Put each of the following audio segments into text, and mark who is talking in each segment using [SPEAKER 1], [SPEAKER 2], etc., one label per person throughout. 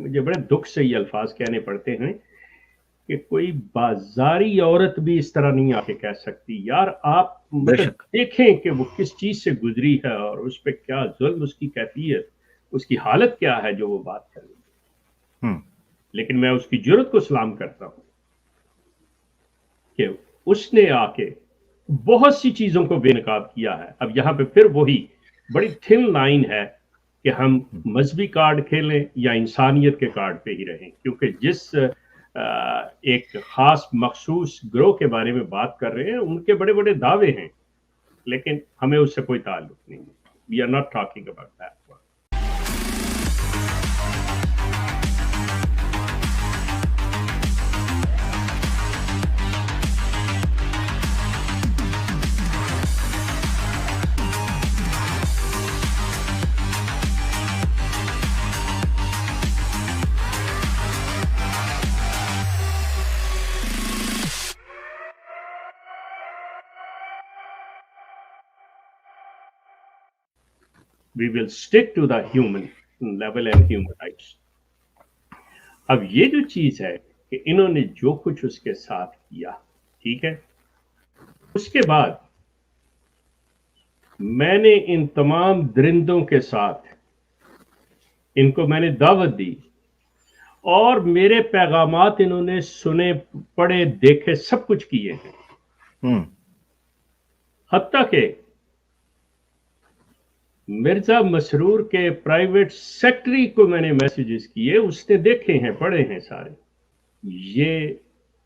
[SPEAKER 1] مجھے بڑے دکھ سے یہ الفاظ کہنے پڑتے ہیں کہ کوئی بازاری عورت بھی اس طرح نہیں آ کے کہہ سکتی. یار آپ
[SPEAKER 2] بے
[SPEAKER 1] مطلب
[SPEAKER 2] شک.
[SPEAKER 1] دیکھیں کہ وہ کس چیز سے گزری ہے اور اس پہ کیا ظلم، اس کی کیفیت، اس کی حالت کیا ہے جو وہ بات کر رہی ہے. لیکن میں اس کی جرت کو سلام کرتا ہوں کہ اس نے آ کے بہت سی چیزوں کو بے نقاب کیا ہے. اب یہاں پہ پھر وہی بڑی تھن لائن ہے کہ ہم مذہبی کارڈ کھیلیں یا انسانیت کے کارڈ پہ ہی رہیں، کیونکہ جس ایک خاص مخصوص گروہ کے بارے میں بات کر رہے ہیں ان کے بڑے بڑے دعوے ہیں، لیکن ہمیں اس سے کوئی تعلق نہیں ہے. We are not talking about that. We will stick to the human level and human rights. اب یہ جو چیز ہے کہ انہوں نے جو کچھ اس کے ساتھ کیا، ٹھیک ہے، اس کے بعد میں نے ان تمام درندوں کے ساتھ ان کو میں نے دعوت دی اور میرے پیغامات انہوں نے سنے، پڑھے، دیکھے، سب کچھ کیے ہیں. حتیٰ کہ مرزا مسرور کے پرائیویٹ سیکٹری کو میں نے میسیجز کیے، اس نے دیکھے ہیں، پڑھے ہیں سارے. یہ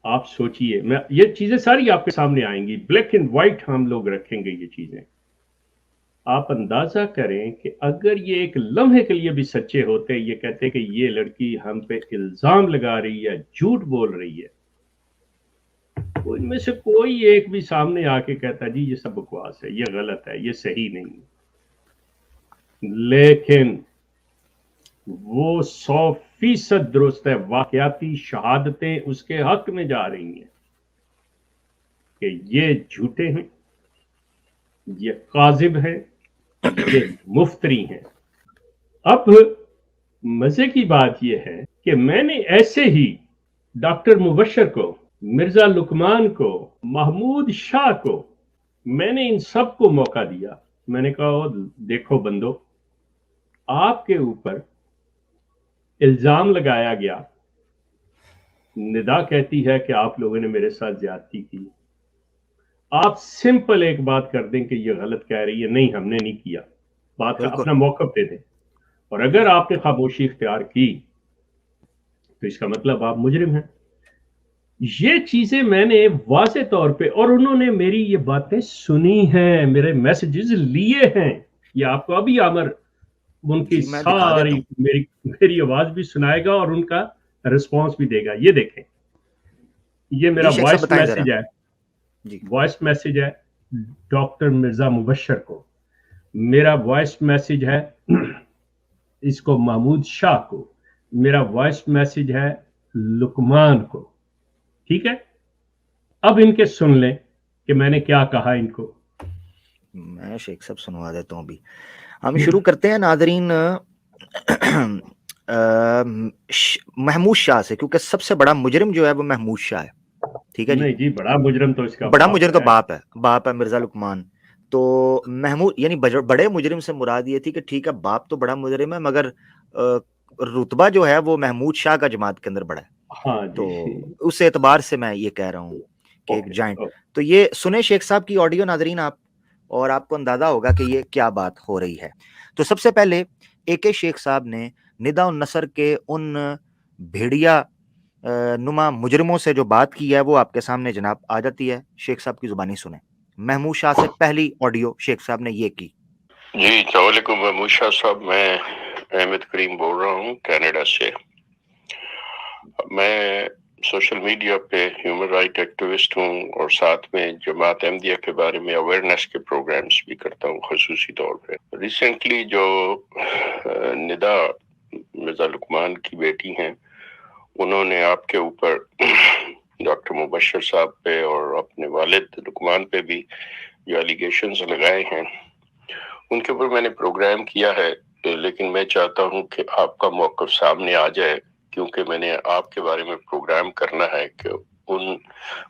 [SPEAKER 1] آپ سوچئے، میں یہ چیزیں ساری آپ کے سامنے آئیں گی، بلیک اینڈ وائٹ ہم لوگ رکھیں گے یہ چیزیں. آپ اندازہ کریں کہ اگر یہ ایک لمحے کے لیے بھی سچے ہوتے، یہ کہتے کہ یہ لڑکی ہم پہ الزام لگا رہی ہے، جھوٹ بول رہی ہے، تو ان میں سے کوئی ایک بھی سامنے آ کے کہتا جی یہ سب بکواس ہے، یہ غلط ہے، یہ صحیح نہیں. لیکن وہ 100% درست ہے. واقعاتی شہادتیں اس کے حق میں جا رہی ہیں کہ یہ جھوٹے ہیں، یہ کاذب ہیں، یہ مفتری ہیں. اب مزے کی بات یہ ہے کہ میں نے ایسے ہی ڈاکٹر مبشر کو، مرزا لقمان کو، محمود شاہ کو، میں نے ان سب کو موقع دیا. میں نے کہا دیکھو بندو، آپ کے اوپر الزام لگایا گیا، ندا کہتی ہے کہ آپ لوگوں نے میرے ساتھ زیادتی کی. آپ سمپل ایک بات کر دیں کہ یہ غلط کہہ رہی ہے، نہیں ہم نے نہیں کیا، بات کا اپنا موقف دے دیں. اور اگر آپ نے خاموشی اختیار کی تو اس کا مطلب آپ مجرم ہیں. یہ چیزیں میں نے واضح طور پہ، اور انہوں نے میری یہ باتیں سنی ہیں، میرے میسیجز لیے ہیں. یہ آپ کو ابھی عامر ان کی ساری میری آواز بھی سنائے گا اور ان کا رسپانس بھی دے گا. یہ دیکھیں، یہ میرا وائس میسیج ہے، وائس میسیج ہے ڈاکٹر مرزا مبشر کو، میرا وائس میسیج ہے اس کو محمود شاہ کو، میرا وائس میسیج ہے لقمان کو. ٹھیک ہے، اب ان کے سن لیں کہ میں نے کیا کہا ان کو.
[SPEAKER 2] میں شیخ صاحب سنوا دیتا ہوں. ابھی ہم شروع کرتے ہیں ناظرین محمود شاہ سے، کیونکہ سب سے بڑا مجرم جو ہے وہ محمود شاہ ہے. ٹھیک ہے
[SPEAKER 1] نہیں جی، بڑا مجرم تو اس کا
[SPEAKER 2] بڑا مجرم تو باپ ہے مرزا لقمان. تو محمود یعنی بڑے مجرم سے مراد یہ تھی کہ ٹھیک ہے باپ تو بڑا مجرم ہے، مگر رتبہ جو ہے وہ محمود شاہ کا جماعت کے اندر بڑا ہے. تو اس اعتبار سے میں یہ کہہ رہا ہوں کہ ایک جائنٹ. تو یہ سنیں شیخ صاحب کی آڈیو ناظرین آپ، اور آپ کو اندازہ ہوگا کہ یہ کیا بات ہو رہی ہے. تو سب سے پہلے AK شیخ صاحب نے ندا النصر کے ان بھیڑیا نما مجرموں سے جو بات کی ہے وہ آپ کے سامنے جناب آ جاتی ہے. شیخ صاحب کی زبانی سنیں. محمود شاہ سے پہلی آڈیو شیخ صاحب نے یہ کی.
[SPEAKER 3] جی السلام علیکم. محمود شاہ صاحب، میں احمد کریم بول رہا ہوں کینیڈا سے. میں سوشل میڈیا پہ ہیومن رائٹ ایکٹیوسٹ ہوں اور ساتھ میں جماعت احمدیہ کے بارے میں اویئرنیس کے پروگرامز بھی کرتا ہوں خصوصی طور پہ. ریسنٹلی جو ندا مرزا لقمان کی بیٹی ہیں، انہوں نے آپ کے اوپر ڈاکٹر مبشر صاحب پہ اور اپنے والد لقمان پہ بھی جو ایلیگیشنز لگائے ہیں، ان کے اوپر میں نے پروگرام کیا ہے. لیکن میں چاہتا ہوں کہ آپ کا موقف سامنے آ جائے کیونکہ میں نے آپ کے بارے میں پروگرام کرنا ہے کہ ان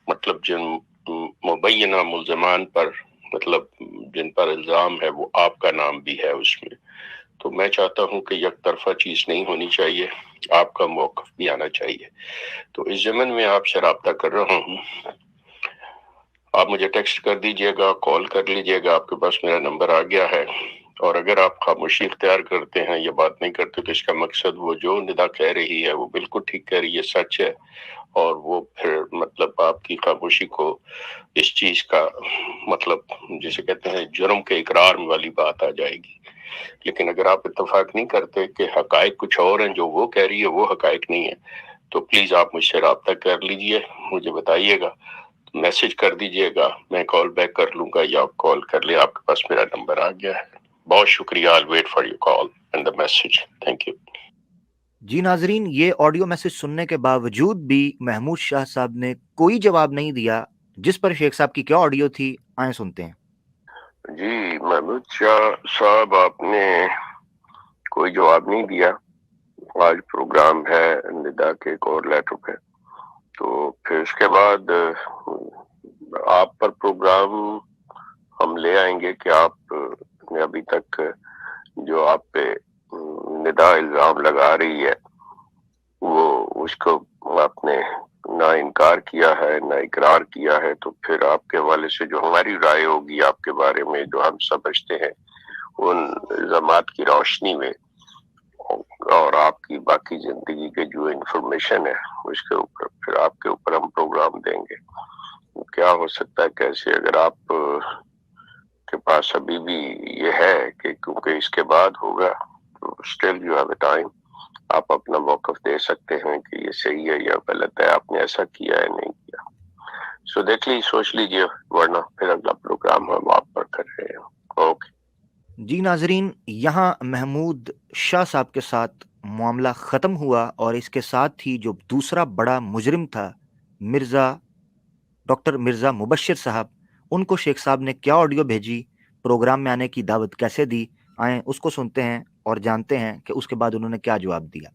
[SPEAKER 3] مطلب جن مبینہ ملزمان پر مطلب جن پر الزام ہے وہ آپ کا نام بھی ہے اس میں، تو میں چاہتا ہوں کہ یک طرفہ چیز نہیں ہونی چاہیے، آپ کا موقف بھی آنا چاہیے۔ تو اس ضمن میں آپ سے رابطہ کر رہا ہوں، آپ مجھے ٹیکسٹ کر دیجئے گا، کال کر لیجئے گا، آپ کے پاس میرا نمبر آ گیا ہے۔ اور اگر آپ خاموشی اختیار کرتے ہیں، یہ بات نہیں کرتے، تو اس کا مقصد وہ جو ندا کہہ رہی ہے وہ بالکل ٹھیک کہہ رہی ہے، سچ ہے، اور وہ پھر مطلب آپ کی خاموشی کو اس چیز کا مطلب جسے کہتے ہیں جرم کے اقرار والی بات آ جائے گی۔ لیکن اگر آپ اتفاق نہیں کرتے کہ حقائق کچھ اور ہیں، جو وہ کہہ رہی ہے وہ حقائق نہیں ہے، تو پلیز آپ مجھ سے رابطہ کر لیجئے، مجھے بتائیے گا، میسج کر دیجئے گا، میں کال بیک کر لوں گا یا آپ کال کر لیں، آپ کے پاس میرا نمبر آ گیا ہے۔ بہت شکریہ، I'll wait for your call and the message. Thank you.
[SPEAKER 2] جی ناظرین، یہ آڈیو میسج سننے کے باوجود بھی محمود شاہ صاحب نے کوئی جواب نہیں دیا، جس پر شیخ صاحب کی کیا آڈیو تھی، آئیں سنتے ہیں۔
[SPEAKER 3] جی محمود شاہ صاحب، آپ نے کوئی جواب نہیں دیا۔ آج پروگرام ہے ندا کے ایک اور لیٹر پہ، تو پھر اس کے بعد آپ پر پروگرام ہم لے آئیں گے کہ آپ نے ابھی تک جو آپ پہ ندا الزام لگا رہی ہے وہ اس کو آپ نے نہ انکار کیا ہے نہ اقرار کیا ہے، تو پھر آپ کے حوالے سے جو ہماری رائے ہوگی آپ کے بارے میں، جو ہم سمجھتے ہیں ان الزامات کی روشنی میں اور آپ کی باقی زندگی کے جو انفارمیشن ہے اس کے اوپر پھر آپ کے اوپر ہم پروگرام دیں گے۔ کیا ہو سکتا ہے کیسے، اگر آپ کے پاس ابھی بھی یہ ہے کہ کیونکہ اس کے بعد ہوگا تو still you have a time, آپ اپنا موقف دے سکتے ہیں کہ یہ صحیح ہے یا غلط ہے، آپ نے ایسا کیا ہے نہیں کیا، سو دیکھ لی سوچ لیجئے، ورنہ پھر اگلا پروگرام ہم آپ پر کر رہے ہیں۔ اوکے
[SPEAKER 2] جی ناظرین، یہاں محمود شاہ صاحب کے ساتھ معاملہ ختم ہوا، اور اس کے ساتھ ہی جو دوسرا بڑا مجرم تھا ڈاکٹر مرزا مبشر صاحب، ان کو شیخ صاحب نے کیا آڈیو بھیجی، پروگرام میں آنے کی دعوت کیسے دی، آئیں اس کو سنتے ہیں اور جانتے ہیں کہ اس کے بعد انہوں نے کیا جواب دیا۔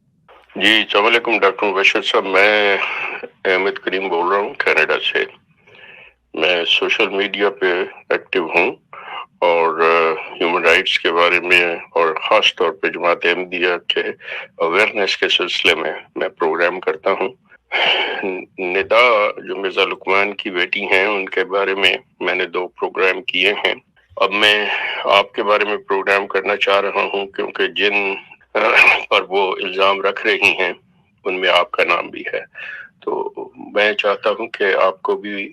[SPEAKER 3] جی، السلام علیکم ڈاکٹر مبشر صاحب، میں احمد کریم بول رہا ہوں کینیڈا سے۔ میں سوشل میڈیا پہ ایکٹیو ہوں اور ہیومن رائٹس کے بارے میں اور خاص طور پہ جماعت احمدیہ کے اویئرنیس کے سلسلے میں پروگرام کرتا ہوں۔ ندا جو مرزا لقمان کی بیٹی ہیں، ان کے بارے میں نے 2 پروگرام کیے ہیں۔ اب میں آپ کے بارے میں پروگرام کرنا چاہ رہا ہوں کیونکہ جن پر وہ الزام رکھ رہی ہیں ان میں آپ کا نام بھی ہے، تو میں چاہتا ہوں کہ آپ کو بھی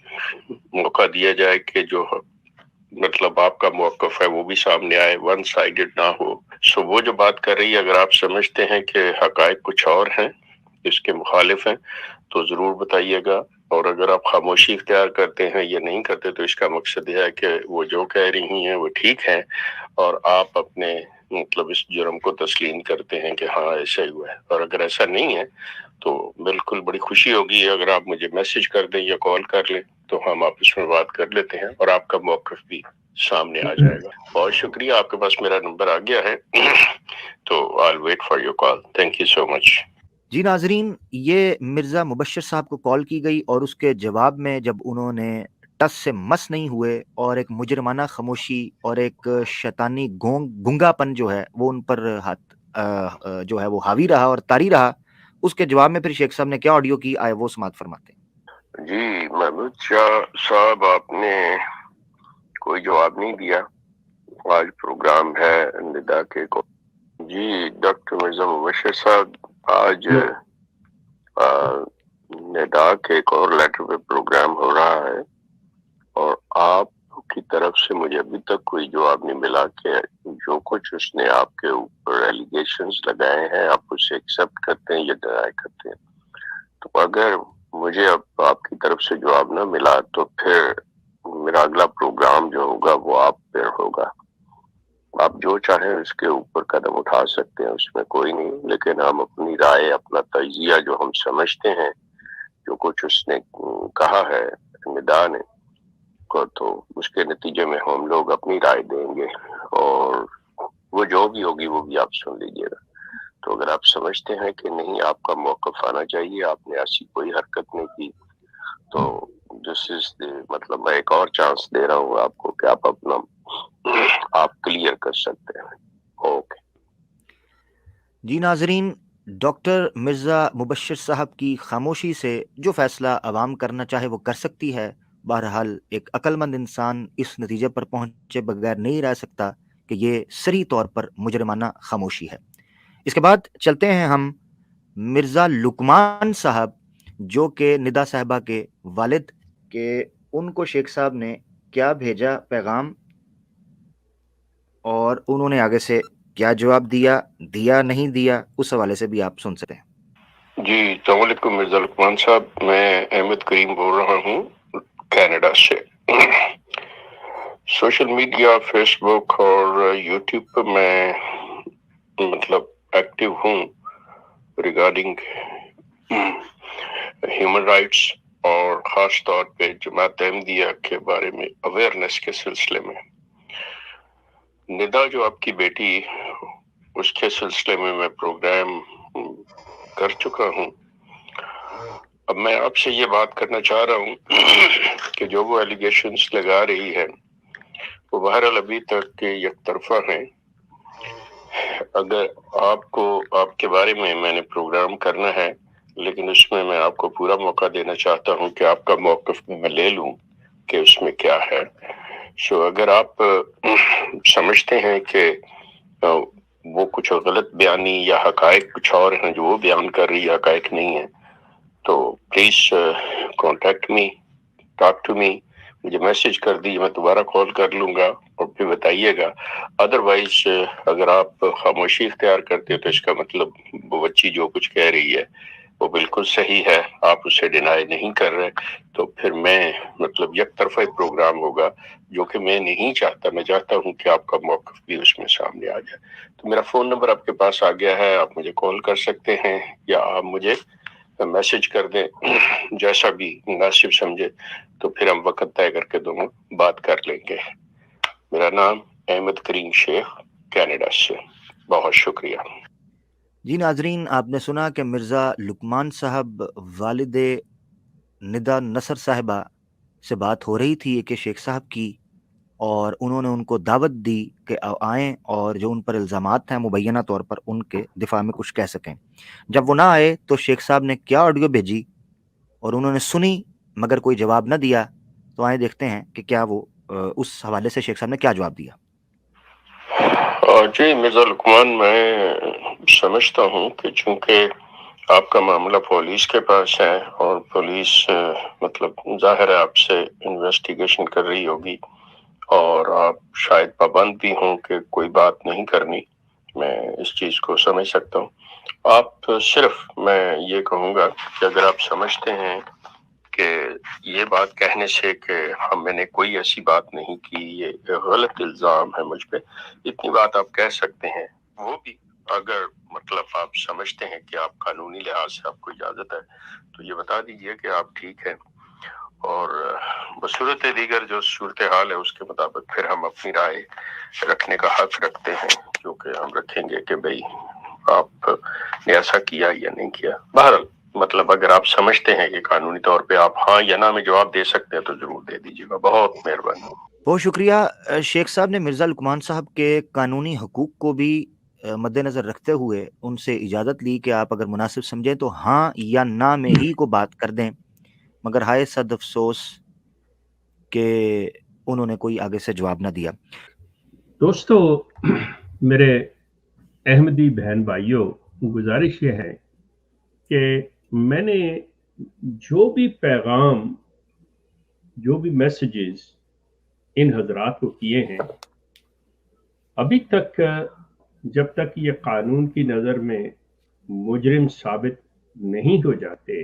[SPEAKER 3] موقع دیا جائے کہ جو مطلب آپ کا موقف ہے وہ بھی سامنے آئے، ون سائیڈڈ نہ ہو۔ سو وہ جو بات کر رہی ہے، اگر آپ سمجھتے ہیں کہ حقائق کچھ اور ہیں، اس کے مخالف ہیں، تو ضرور بتائیے گا، اور اگر آپ خاموشی اختیار کرتے ہیں یا نہیں کرتے تو اس کا مقصد یہ ہے کہ وہ جو کہہ رہی ہیں وہ ٹھیک ہیں، اور آپ اپنے مطلب اس جرم کو تسلیم کرتے ہیں کہ ہاں ایسا ہی ہوا ہے۔ اور اگر ایسا نہیں ہے تو بالکل بڑی خوشی ہوگی اگر آپ مجھے میسج کر دیں یا کال کر لیں، تو ہم آپس میں بات کر لیتے ہیں اور آپ کا موقف بھی سامنے آ جائے گا۔ بہت شکریہ، آپ کے پاس میرا نمبر آ گیا ہے، تو I'll wait for your call. Thank you so much.
[SPEAKER 2] جی ناظرین، یہ مرزا مبشر صاحب کو کال کی گئی، اور اس کے جواب میں جب انہوں نے ٹس سے مس نہیں ہوئے اور ایک مجرمانہ خاموشی اور ایک شیطانی گنگا پن جو ہے وہ ان پر جو ہے وہ حاوی رہا اور طاری رہا، اس کے جواب میں پھر شیخ صاحب نے کیا آڈیو کی، آئے وہ سماعت فرماتے ہیں۔
[SPEAKER 3] جی محمود شاہ صاحب، آپ نے کوئی جواب نہیں دیا۔ آج پروگرام ہے ندا کے کو۔ جی ڈاکٹر مرزا مبشر صاحب، آج ندا کے ایک اور لیٹر پہ پروگرام ہو رہا ہے، اور آپ کی طرف سے مجھے ابھی تک کوئی جواب نہیں ملا کہ جو کچھ اس نے آپ کے اوپر ایلیگیشنز لگائے ہیں آپ اسے ایکسپٹ کرتے ہیں یا ڈینائی کرتے ہیں۔ تو اگر مجھے اب آپ کی طرف سے جواب نہ ملا تو پھر میرا اگلا پروگرام جو ہوگا وہ آپ پہ ہوگا۔ آپ جو چاہیں اس کے اوپر قدم اٹھا سکتے ہیں، اس میں کوئی نہیں، لیکن ہم اپنی رائے، اپنا تجزیہ جو ہم سمجھتے ہیں، جو کچھ اس نے کہا ہے ندا نے کو، تو اس کے نتیجے میں ہم لوگ اپنی رائے دیں گے، اور وہ جو بھی ہوگی وہ بھی آپ سن لیجیے گا۔ تو اگر آپ سمجھتے ہیں کہ نہیں آپ کا موقف آنا چاہیے، آپ نے ایسی کوئی حرکت نہیں کی، تو دس از مطلب میں ایک اور چانس دے رہا ہوں آپ کو کہ آپ اپنا آپ کلیئر کر سکتے ہیں. اوکے
[SPEAKER 2] جی ناظرین، ڈاکٹر مرزا مبشر صاحب کی خاموشی سے جو فیصلہ عوام کرنا چاہے وہ کر سکتی ہے. بہرحال ایک عقل مند انسان اس نتیجے پر پہنچے بغیر نہیں رہ سکتا کہ یہ صریح طور پر مجرمانہ خاموشی ہے. اس کے بعد چلتے ہیں ہم مرزا لقمان صاحب، جو کہ ندا صاحبہ کے والد، کہ ان کو شیخ صاحب نے کیا بھیجا پیغام اور انہوں نے آگے سے کیا جواب دیا نہیں دیا، اس حوالے سے بھی آپ سن سکتے ہیں.
[SPEAKER 3] جی، السلام علیکم مرزا لقمان صاحب، میں احمد کریم بول رہا ہوں کینیڈا سے. سوشل میڈیا، فیس بک اور یوٹیوب پہ میں مطلب ایکٹیو ہوں ریگارڈنگ ہیومن رائٹس اور خاص طور پہ جماعت احمدیہ کے بارے میں اویئرنیس کے سلسلے میں. ندا جو آپ کی بیٹی، اس کے سلسلے میں پروگرام کر چکا ہوں. اب میں آپ سے یہ بات کرنا چاہ رہا ہوں کہ جو وہ ایلیگیشنز لگا رہی ہے وہ بہرحال ابھی تک یک طرفہ ہیں. اگر آپ کو آپ کے بارے میں نے پروگرام کرنا ہے، لیکن اس میں آپ کو پورا موقع دینا چاہتا ہوں کہ آپ کا موقف میں لے لوں کہ اس میں کیا ہے. سو اگر آپ سمجھتے ہیں کہ وہ کچھ غلط بیانی یا حقائق کچھ اور ہیں جو وہ بیان کر رہی ہے، حقائق نہیں ہے، تو please contact me, talk to me, مجھے میسج کر دیجیے، میں دوبارہ کال کر لوں گا اور پھر بتائیے گا. ادروائز اگر آپ خاموشی اختیار کرتے ہو تو اس کا مطلب وہ بچی جو کچھ کہہ رہی ہے وہ بالکل صحیح ہے، آپ اسے ڈینائی نہیں کر رہے، تو پھر میں مطلب یک طرفہ پروگرام ہوگا جو کہ میں نہیں چاہتا. میں چاہتا ہوں کہ آپ کا موقف بھی اس میں سامنے آ جائے. تو میرا فون نمبر آپ کے پاس آ گیا ہے، آپ مجھے کال کر سکتے ہیں یا آپ مجھے میسج کر دیں، جیسا بھی مناسب سمجھے، تو پھر ہم وقت طے کر کے دونوں بات کر لیں گے. میرا نام احمد کریم شیخ، کینیڈا سے. بہت شکریہ.
[SPEAKER 2] جی ناظرین، آپ نے سنا کہ مرزا لقمان صاحب والد ندا نصر صاحبہ سے بات ہو رہی تھی کہ شیخ صاحب کی، اور انہوں نے ان کو دعوت دی کہ آئیں اور جو ان پر الزامات ہیں مبینہ طور پر ان کے دفاع میں کچھ کہہ سکیں. جب وہ نہ آئے تو شیخ صاحب نے کیا آڈیو بھیجی اور انہوں نے سنی مگر کوئی جواب نہ دیا. تو آئیں دیکھتے ہیں کہ کیا وہ اس حوالے سے شیخ صاحب نے کیا جواب دیا.
[SPEAKER 3] جی مرزا لقمان، میں سمجھتا ہوں کہ چونکہ آپ کا معاملہ پولیس کے پاس ہے اور پولیس مطلب ظاہر ہے آپ سے انویسٹیگیشن کر رہی ہوگی اور آپ شاید پابند بھی ہوں کہ کوئی بات نہیں کرنی، میں اس چیز کو سمجھ سکتا ہوں. آپ صرف میں یہ کہوں گا کہ اگر آپ سمجھتے ہیں کہ یہ بات کہنے سے کہ میں نے کوئی ایسی بات نہیں کی، یہ غلط الزام ہے مجھ پہ، اتنی بات آپ کہہ سکتے ہیں. وہ بھی اگر مطلب آپ سمجھتے ہیں کہ آپ قانونی لحاظ سے آپ کو اجازت ہے تو یہ بتا دیجئے کہ آپ ٹھیک ہیں، اور بصورت دیگر جو صورتحال ہے اس کے مطابق پھر ہم اپنی رائے رکھنے کا حق رکھتے ہیں، جو کہ ہم رکھیں گے کہ بھئی آپ نے ایسا کیا یا نہیں کیا. بہرحال مطلب اگر آپ سمجھتے ہیں کہ قانونی طور پہ آپ ہاں یا نہ میں جواب دے سکتے ہیں تو ضرور دے دیجیے گا. بہت مہربانی.
[SPEAKER 2] بہت شکریہ. شیخ صاحب نے مرزا لقمان صاحب کے قانونی حقوق کو بھی مد نظر رکھتے ہوئے ان سے اجازت لی کہ آپ اگر مناسب سمجھیں تو ہاں یا نہ میں ہی کو بات کر دیں، مگر ہائے صد افسوس کہ انہوں نے کوئی آگے سے جواب نہ دیا.
[SPEAKER 1] دوستو، میرے احمدی بہن بھائیوں، گزارش یہ ہے کہ میں نے جو بھی پیغام، جو بھی میسیجز ان حضرات کو کیے ہیں، ابھی تک جب تک یہ قانون کی نظر میں مجرم ثابت نہیں ہو جاتے،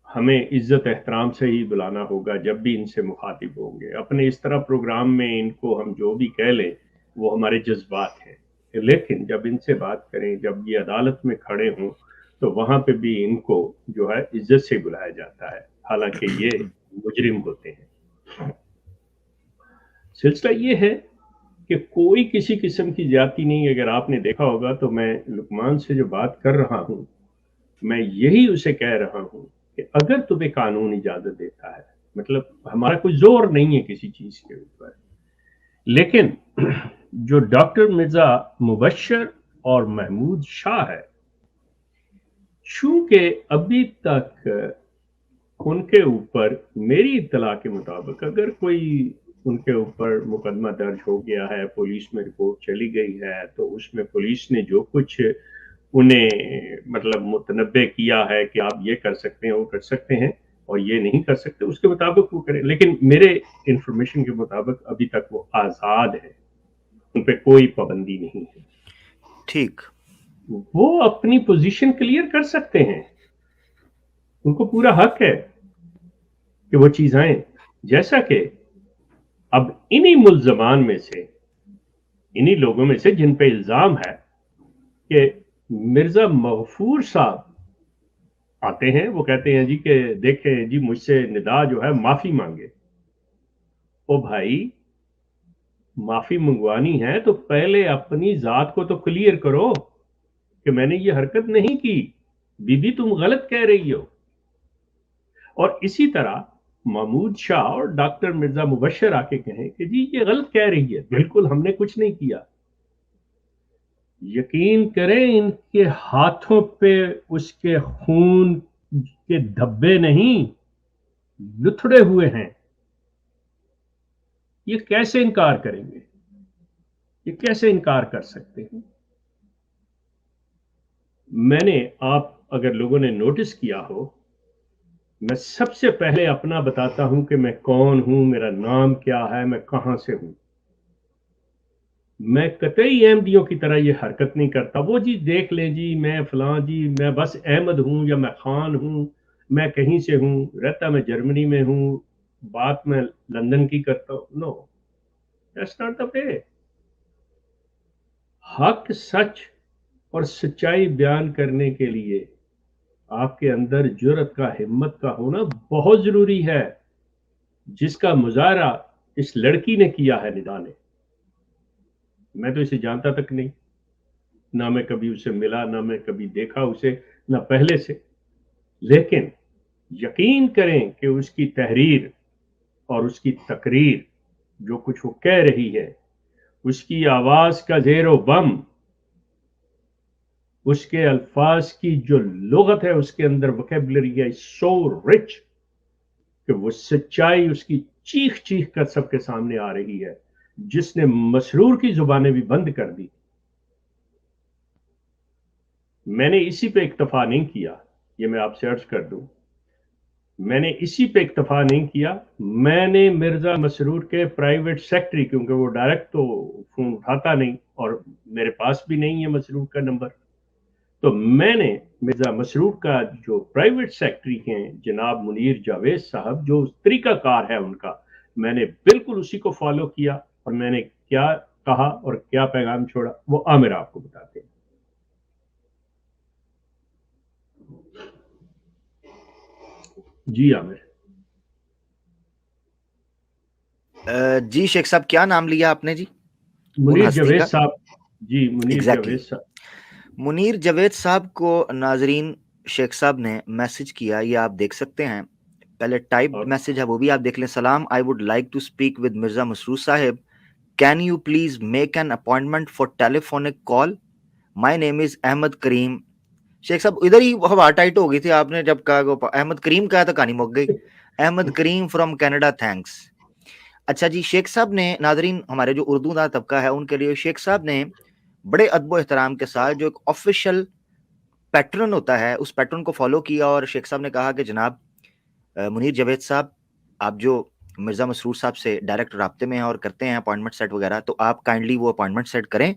[SPEAKER 1] ہمیں عزت احترام سے ہی بلانا ہوگا جب بھی ان سے مخاطب ہوں گے. اپنے اس طرح پروگرام میں ان کو ہم جو بھی کہہ لیں وہ ہمارے جذبات ہیں، لیکن جب ان سے بات کریں، جب یہ عدالت میں کھڑے ہوں تو وہاں پہ بھی ان کو جو ہے عزت سے بلایا جاتا ہے، حالانکہ یہ مجرم ہوتے ہیں. سلسلہ یہ ہے کہ کوئی کسی قسم کی زیادتی نہیں. اگر آپ نے دیکھا ہوگا تو میں لقمان سے جو بات کر رہا ہوں میں یہی اسے کہہ رہا ہوں کہ اگر تمہیں قانون اجازت دیتا ہے, مطلب ہمارا کوئی زور نہیں ہے کسی چیز کے اوپر, لیکن جو ڈاکٹر مرزا مبشر اور محمود شاہ ہے, چونکہ ابھی تک ان کے اوپر میری اطلاع کے مطابق اگر کوئی ان کے اوپر مقدمہ درج ہو گیا ہے, پولیس میں رپورٹ چلی گئی ہے, تو اس میں پولیس نے جو کچھ انہیں مطلب متنبع کیا ہے کہ آپ یہ کر سکتے ہیں, وہ کر سکتے ہیں, اور یہ نہیں کر سکتے, اس کے مطابق وہ کریں. لیکن میرے انفارمیشن کے مطابق ابھی تک وہ آزاد ہے, ان پہ کوئی پابندی نہیں ہے.
[SPEAKER 2] ٹھیک,
[SPEAKER 1] وہ اپنی پوزیشن کلیئر کر سکتے ہیں, ان کو پورا حق ہے کہ وہ چیز آئیں. جیسا کہ اب انہی ملزمان میں سے, انہی لوگوں میں سے جن پہ الزام ہے کہ مرزا مغفور صاحب آتے ہیں, وہ کہتے ہیں جی کہ دیکھیں جی مجھ سے ندا جو ہے معافی مانگے. او بھائی, معافی منگوانی ہے تو پہلے اپنی ذات کو تو کلیئر کرو کہ میں نے یہ حرکت نہیں کی, بی بی تم غلط کہہ رہی ہو. اور اسی طرح محمود شاہ اور ڈاکٹر مرزا مبشر آ کے کہیں کہ جی یہ غلط کہہ رہی ہے, بالکل ہم نے کچھ نہیں کیا. یقین کریں ان کے ہاتھوں پہ اس کے خون کے دھبے نہیں لتھڑے ہوئے ہیں. یہ کیسے انکار کریں گے, یہ کیسے انکار کر سکتے ہیں؟ میں نے, آپ اگر لوگوں نے نوٹس کیا ہو, میں سب سے پہلے اپنا بتاتا ہوں کہ میں کون ہوں, میرا نام کیا ہے, میں کہاں سے ہوں. میں قطعی احمدیوں کی طرح یہ حرکت نہیں کرتا, وہ جی دیکھ لیں جی میں فلاں جی میں بس احمد ہوں یا میں خان ہوں, میں کہیں سے ہوں, رہتا میں جرمنی میں ہوں, بات میں لندن کی کرتا ہوں. نو, دیٹس ناٹ دا وے. حق, سچ اور سچائی بیان کرنے کے لیے آپ کے اندر جرأت کا, ہمت کا ہونا بہت ضروری ہے, جس کا مظاہرہ اس لڑکی نے کیا ہے, ندا نے. میں تو اسے جانتا تک نہیں, نہ میں کبھی اسے ملا, نہ میں کبھی دیکھا اسے, نہ پہلے سے. لیکن یقین کریں کہ اس کی تحریر اور اس کی تقریر, جو کچھ وہ کہہ رہی ہے, اس کی آواز کا زیر و بم, اس کے الفاظ کی جو لغت ہے, اس کے اندر وکیبلری ہے سو رچ کہ وہ سچائی اس کی چیخ چیخ کر سب کے سامنے آ رہی ہے, جس نے مسرور کی زبانیں بھی بند کر دی. میں نے اسی پہ اکتفا نہیں کیا, یہ میں آپ سے عرض کر دوں, میں نے اسی پہ اکتفا نہیں کیا, میں نے مرزا مسرور کے پرائیویٹ سیکٹری, کیونکہ وہ ڈائریکٹ تو فون اٹھاتا نہیں اور میرے پاس بھی نہیں ہے مسرور کا نمبر, تو میں نے مرزا مسرور کا جو پرائیویٹ سیکٹری ہیں جناب منیر جاوید صاحب, جو طریقہ کار ہے ان کا, میں نے بالکل اسی کو فالو کیا, اور میں نے کیا کہا اور کیا پیغام چھوڑا وہ عامر آپ کو بتاتے ہیں. جی عامر.
[SPEAKER 2] جی شیخ صاحب, کیا نام لیا آپ نے جی؟
[SPEAKER 1] منیر جاوید صاحب. جی منیر جاوید صاحب.
[SPEAKER 2] منیر جاوید صاحب کو ناظرین شیخ صاحب نے میسج کیا, یہ آپ دیکھ سکتے ہیں, پہلے ٹائپڈ میسج ہے وہ بھی آپ دیکھ لیں. سلام, I would like to speak with Mirza Masroor صاحب, can you please make an appointment for telephonic call, my name is Ahmed Karim. Sheikh صاحب ادھر ہی ہوا ٹائٹ ہو گئی تھی, آپ نے جب کہا احمد کریم کہا تو کہانی مک گئی. احمد کریم فرام کینیڈا, تھینکس. اچھا جی, شیخ صاحب نے, ناظرین ہمارے جو اردو داں طبقہ ہے ان کے لیے, شیخ صاحب نے بڑے ادب و احترام کے ساتھ جو ایک آفیشیل پیٹرن ہوتا ہے اس پیٹرن کو فالو کیا, اور شیخ صاحب نے کہا کہ جناب منیر جاوید صاحب, آپ جو مرزا مسرور صاحب سے ڈائریکٹ رابطے میں ہیں اور کرتے ہیں اپوائنٹمنٹ سیٹ وغیرہ, تو آپ کائنڈلی وہ اپوائنٹمنٹ سیٹ کریں.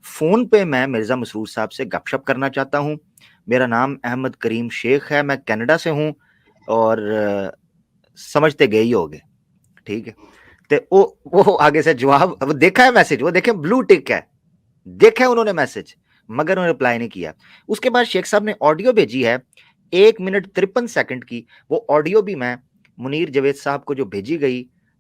[SPEAKER 2] فون پہ میں مرزا مسرور صاحب سے گپ شپ کرنا چاہتا ہوں. میرا نام احمد کریم شیخ ہے, میں کینیڈا سے ہوں, اور سمجھتے گئے ہی ہوگے, ٹھیک ہے. تو وہ آگے سے جواب, وہ دیکھا ہے میسج, وہ دیکھیں بلو ٹک ہے, دیکھا ہے انہوں نے میسج, مگر انہوں نے رپلائی نہیں کیا. اس کے بعد شیخ صاحب نے آڈیو بھیجی ہے 1 منٹ 53 سیکنڈ کی, وہ آڈیو بھی میں منیر جاوید صاحب کو جو بھیجی گئی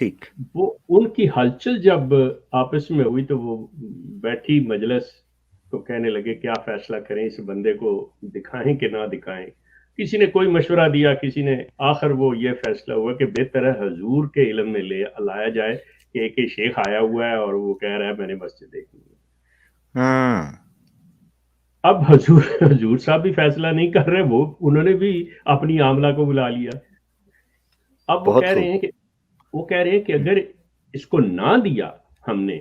[SPEAKER 2] ٹھیک.
[SPEAKER 1] وہ ان کی ہلچل جب آپس میں ہوئی تو وہ بیٹھی مجلس تو کہنے لگے کیا فیصلہ کریں, اس بندے کو دکھائیں کہ نہ دکھائیں. کسی نے کوئی مشورہ دیا, کسی نے, آخر وہ یہ فیصلہ ہوا کہ بہتر ہے حضور کے علم میں لایا جائے کہ ایک شیخ آیا ہوا ہے اور وہ کہہ رہا ہے میں نے مسجد دیکھنی ہے. اب حضور صاحب بھی فیصلہ نہیں کر رہے, وہ انہوں نے بھی اپنی عاملہ کو بلا لیا. اب وہ کہہ رہے ہیں کہ اگر اس کو نہ دیا ہم نے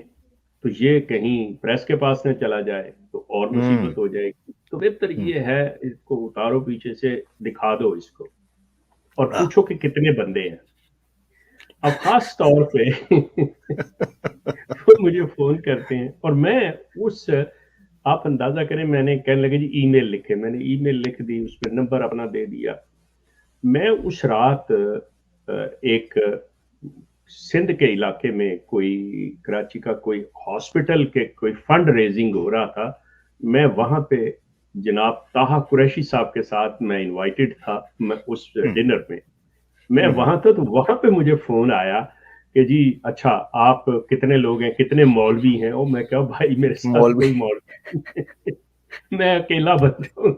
[SPEAKER 1] تو یہ کہیں پریس کے پاس نہ چلا جائے تو اور مصیبت ہو جائے گی, تو بہتر یہ ہے اس کو اتارو پیچھے سے, دکھا دو اس کو اور پوچھو کہ کتنے بندے ہیں. اب خاص طور پہ وہ مجھے فون کرتے ہیں اور میں اس, آپ اندازہ کریں, میں نے کہنے لگے جی ای میل لکھے, میں نے ای میل لکھ دی, اس پہ نمبر اپنا دے دیا. میں اس رات ایک سندھ کے علاقے میں کوئی کراچی کا کوئی ہاسپٹل کے کوئی فنڈ ریزنگ ہو رہا تھا, میں وہاں پہ جناب طاہا قریشی صاحب کے ساتھ میں انوائٹڈ تھا میں اس ڈنر میں, میں وہاں تھا. تو وہاں پہ مجھے فون آیا کہ جی اچھا آپ کتنے لوگ ہیں, کتنے مولوی ہیں. اور میں کہا بھائی میرے ساتھ کوئی مولوی میں اکیلا بندہ ہوں.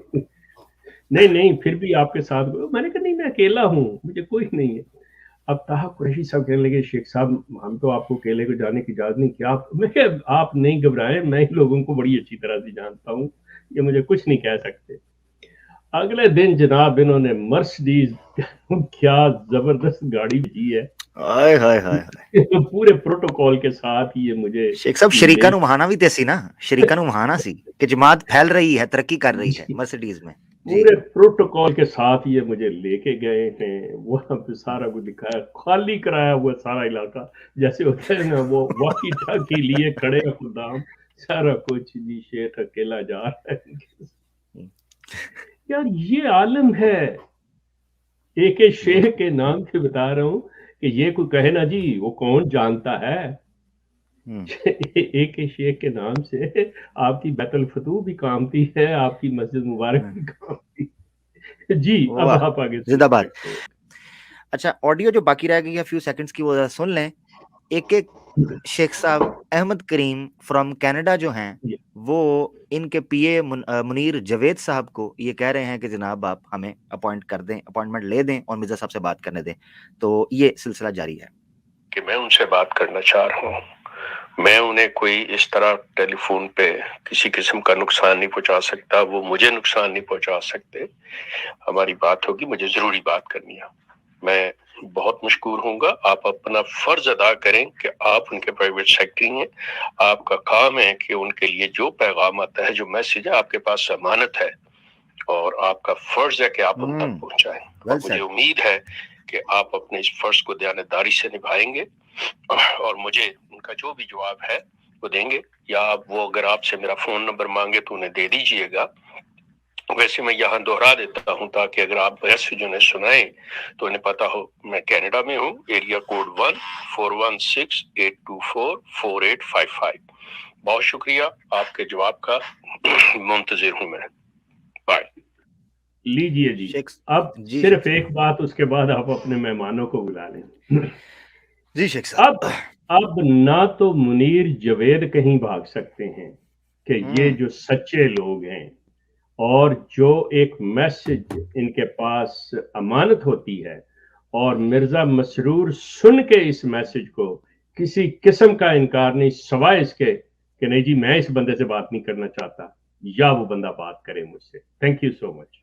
[SPEAKER 1] نہیں پھر بھی آپ کے ساتھ. میں نے کہا نہیں میں اکیلا ہوں, مجھے کوئی نہیں ہے. اب طاہا قریشی صاحب کہنے لگے شیخ صاحب ہم تو آپ کو اکیلے کو جانے کی اجازت نہیں, کیا میں کہ آپ نہیں گھبرائیں, میں لوگوں کو بڑی اچھی طرح سے جانتا ہوں, یہ مجھے کچھ نہیں کہہ سکتے. اگلے دن جناب انہوں نے مرسڈیز کیا زبردست گاڑی بھیجی ہے پورے پروٹوکول کے ساتھ. یہ مجھے
[SPEAKER 2] شیخ صاحب شریکا نو مہانا بھی تیسی نا, شریکا نو مہانا سی کہ جماعت پھیل رہی ہے, ترقی کر رہی ہے مرسڈیز میں.
[SPEAKER 1] پورے پروٹوکول کے ساتھ یہ مجھے لے کے گئے ہیں, وہاں پہ سارا کچھ دکھایا, خالی کرایا ہوا سارا علاقہ, جیسے ہوتا ہے نا وہ واقعی ٹاکی لیے کھڑے خدام, سارا کچھ جی شیخ اکیلا جا رہا ہے. یار یہ عالم ہے, ایک شیخ کے نام سے بتا رہا ہوں کہ یہ کوئی کہے نا جی وہ کون جانتا ہے. ایک شیخ کے نام سے آپ کی بیت الفتوح بھی کامتی ہے, آپ کی مسجد مبارک بھی کامتی ہے. جی اب آپ آگے
[SPEAKER 2] زندہ باد. اچھا آڈیو جو باقی رہ گئی ہے فیو سیکنڈز کی وہ سن لیں. ایک شیخ صاحب احمد کریم فرام کینیڈا جو ہیں وہ ان کے پی اے منیر جوید صاحب کو یہ کہہ رہے ہیں کہ جناب آپ ہمیں اپوائنٹ کر دیں, اپوائنٹمنٹ لے دیں اور مرزا صاحب سے بات کرنے دیں. تو یہ سلسلہ جاری ہے
[SPEAKER 3] کہ میں ان سے بات کرنا چاہ رہا ہوں. میں انہیں کوئی اس طرح ٹیلی فون پہ کسی قسم کا نقصان نہیں پہنچا سکتا, وہ مجھے نقصان نہیں پہنچا سکتے. ہماری بات ہوگی, مجھے ضروری بات کرنی ہے. میں بہت مشکور ہوں گا. آپ اپنا فرض ادا کریں کہ آپ ان کے پرائیویٹ سیکٹری ہیں. آپ کا کام ہے کہ ان کے لیے جو پیغام آتا ہے, جو میسج ہے, آپ کے پاس ضمانت ہے اور آپ کا فرض ہے کہ آپ ان تک پہنچائیں. اور مجھے امید ہے کہ آپ اپنے اس فرض کو دیانتداری سے نبھائیں گے اور مجھے ان کا جو بھی جواب ہے وہ دیں گے, یا وہ اگر آپ سے میرا فون نمبر مانگے تو انہیں دے دیجئے گا. ویسے میں یہاں دوہرا دیتا ہوں تاکہ اگر آپ میسج انہیں سنائیں تو انہیں پتا ہو میں کینیڈا میں ہوں, ایریا کوڈ 1-416-824-4855. بہت شکریہ, آپ کے جواب کا منتظر ہوں میں. بائے.
[SPEAKER 1] لیجیے جی. اب صرف ایک بات, اس کے بعد آپ اپنے مہمانوں کو بلا لیں.
[SPEAKER 2] جی شیخ صاحب,
[SPEAKER 1] اب نہ تو منیر جوید کہیں بھاگ سکتے ہیں کہ یہ جو سچے لوگ ہیں اور جو ایک میسج ان کے پاس امانت ہوتی ہے, اور مرزا مسرور سن کے اس میسج کو کسی قسم کا انکار نہیں, سوائے اس کے کہ نہیں جی میں اس بندے سے بات نہیں کرنا چاہتا, یا وہ بندہ بات کرے مجھ سے. Thank you so much.